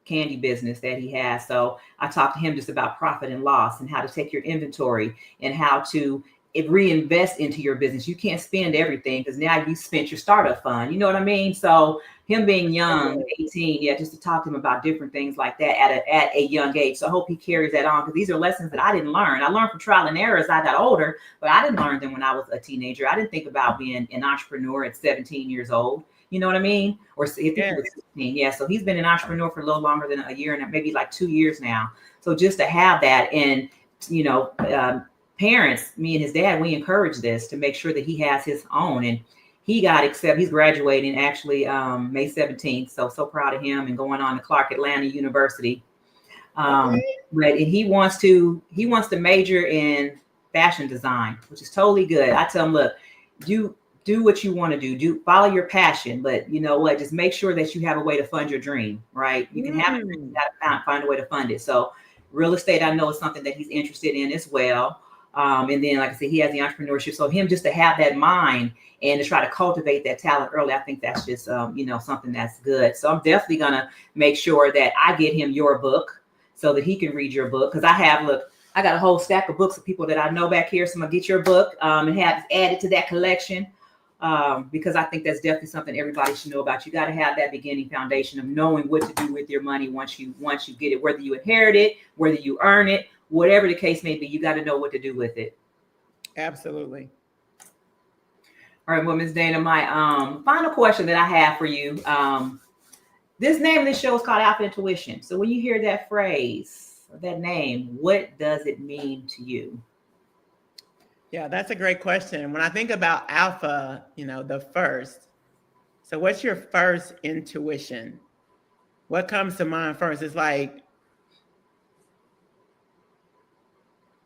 candy business that he has. So I talked to him just about profit and loss and how to take your inventory and how to reinvest into your business. You can't spend everything because now you spent your startup fund. You know what I mean? So him being young, 18, just to talk to him about different things like that at a young age. So I hope he carries that on, because these are lessons that I didn't learn. I learned from trial and error as I got older, but I didn't learn them when I was a teenager. I didn't think about being an entrepreneur at 17 years old. You know what I mean? Or if he was 16. Yeah. So he's been an entrepreneur for a little longer than a year and maybe like 2 years now. So just to have that, and, parents, me and his dad, we encourage this to make sure that he has his own. And he got accepted. He's graduating actually May 17th. So proud of him, and going on to Clark Atlanta University. But he wants to major in fashion design, which is totally good. I tell him, look, do what you want to do, follow your passion, but you know what, just make sure that you have a way to fund your dream, right? You can have it, you gotta find a way to fund it. So real estate, I know, is something that he's interested in as well. And then, like I said, he has the entrepreneurship. So him just to have that mind and to try to cultivate that talent early, I think that's just, something that's good. So I'm definitely going to make sure that I get him your book so that he can read your book. Because I got a whole stack of books of people that I know back here. So I'm going to get your book and have it added to that collection, because I think that's definitely something everybody should know about. You got to have that beginning foundation of knowing what to do with your money once you get it, whether you inherit it, whether you earn it. Whatever the case may be, you got to know what to do with it. Absolutely. All right, well, Ms. Dana, my final question that I have for you. This name of this show is called Alpha Intuition. So when you hear that phrase, that name, what does it mean to you? Yeah, that's a great question. When I think about alpha, the first. So what's your first intuition? What comes to mind first? It's like,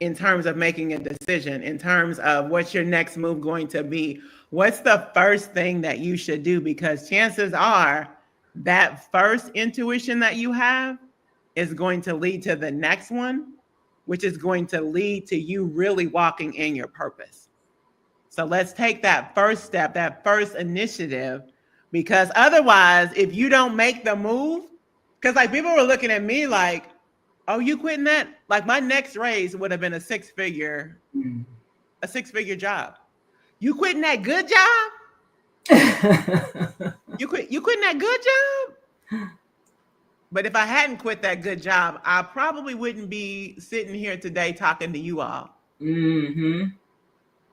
in terms of making a decision, in terms of what's your next move going to be, what's the first thing that you should do? Because chances are that first intuition that you have is going to lead to the next one, which is going to lead to you really walking in your purpose. So let's take that first step, that first initiative, because otherwise, if you don't make the move, because like people were looking at me like, oh, you quitting that? Like my next raise would have been a six-figure job. You quitting that good job? You quitting that good job? But if I hadn't quit that good job, I probably wouldn't be sitting here today talking to you all. Mm-hmm.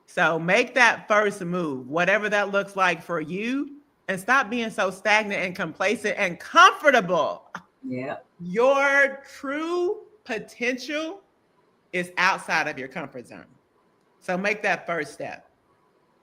So make that first move, whatever that looks like for you, and stop being so stagnant and complacent and comfortable. Yeah. Your true potential is outside of your comfort zone. So make that first step.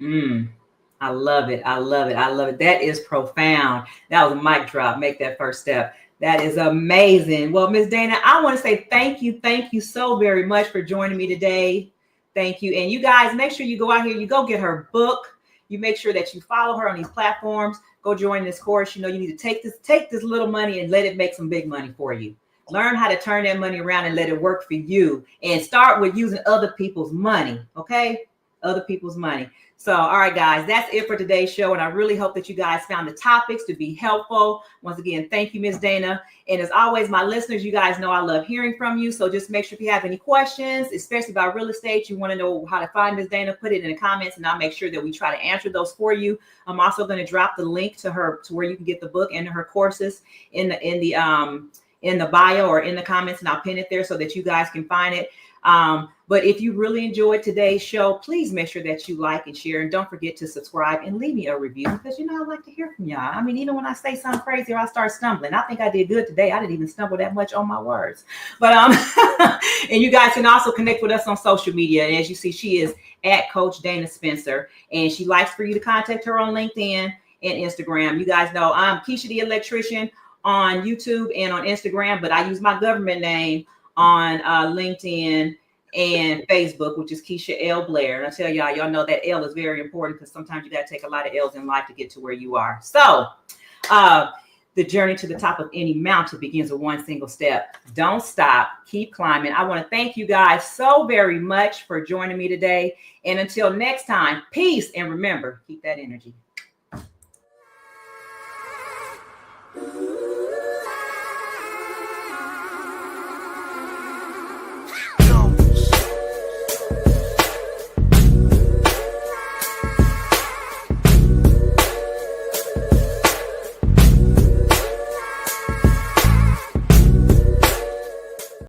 I love it. I love it. I love it. That is profound. That was a mic drop. Make that first step. That is amazing. Well, Ms. Dana, I want to say thank you. Thank you so very much for joining me today. Thank you. And you guys, make sure you go out here, you go get her book. You make sure that you follow her on these platforms. Go join this course. You need to take this little money and let it make some big money for you. Learn how to turn that money around and let it work for you. And start with using other people's money. Okay? Other people's money. So, all right, guys, that's it for today's show. And I really hope that you guys found the topics to be helpful. Once again, thank you, Ms. Dana. And as always, my listeners, you guys know I love hearing from you. So just make sure if you have any questions, especially about real estate, you want to know how to find Ms. Dana, put it in the comments and I'll make sure that we try to answer those for you. I'm also going to drop the link to where you can get the book and her courses in the bio or in the comments, and I'll pin it there so that you guys can find it. But if you really enjoyed today's show, please make sure that you like and share, and don't forget to subscribe and leave me a review, because I like to hear from y'all. I mean, even when I say something crazy or I start stumbling, I think I did good today. I didn't even stumble that much on my words, but and you guys can also connect with us on social media. And as you see, she is at Coach Dana Spencer, and she likes for you to contact her on LinkedIn and Instagram. You guys know I'm Keisha the Electrician on YouTube and on Instagram, but I use my government name on LinkedIn and Facebook, which is Keisha L. Blair. And I tell y'all know that L is very important, because sometimes you got to take a lot of L's in life to get to where you are. So the journey to the top of any mountain begins with one single step. Don't stop. Keep climbing. I want to thank you guys so very much for joining me today. And until next time, peace. And remember, keep that energy.